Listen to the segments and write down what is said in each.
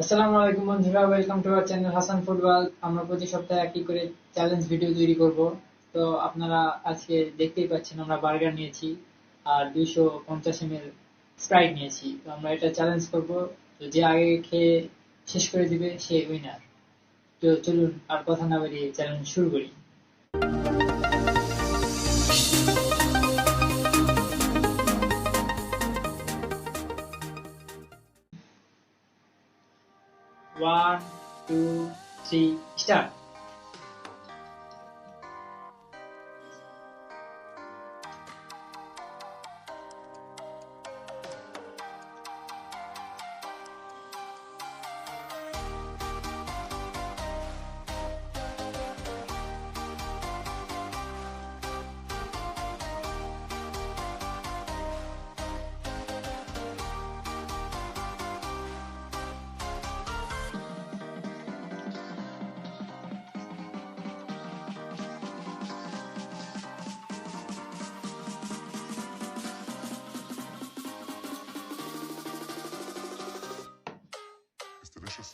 আসসালামু আলাইকুম বন্ধুরা, welcome to our channel Hasan food world. আমরা প্রতি সপ্তাহে একটি করে চ্যালেঞ্জ ভিডিও তৈরি করব। তো আপনারা আজকে দেখতেই পাচ্ছেন আমরা বার্গার নিয়েছি আর 250 ml স্প্রাইট নিয়েছি। তো আমরা এটা চ্যালেঞ্জ করব। তো যে আগে খেয়ে শেষ করে দিবে সে উইনার। তো চলুন আর কথা না বাড়িয়ে চ্যালেঞ্জ শুরু করি। 1, 2, 3, start. It's delicious.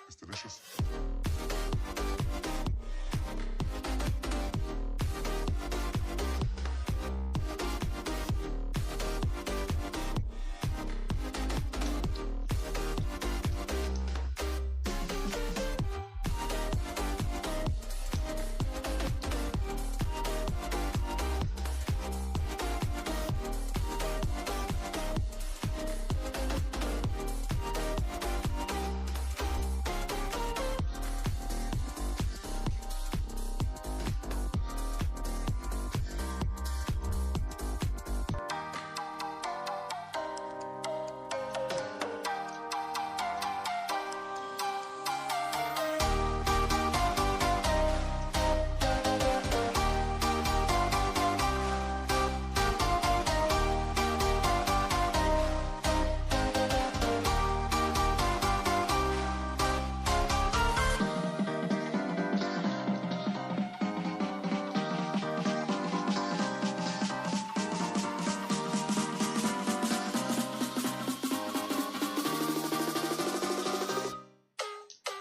It's delicious.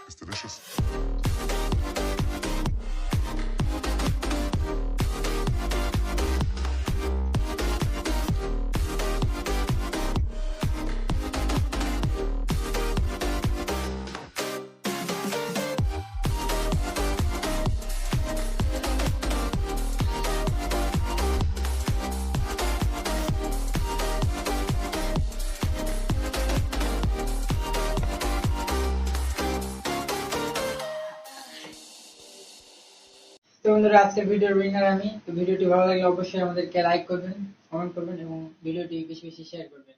It's delicious. তো বন্ধুরা, আজকের ভিডিওর উইনার আমি। তো ভিডিওটি ভালো লাগলে অবশ্যই আমাদেরকে লাইক করবেন, কমেন্ট করবেন এবং ভিডিওটি বেশি বেশি শেয়ার করবেন।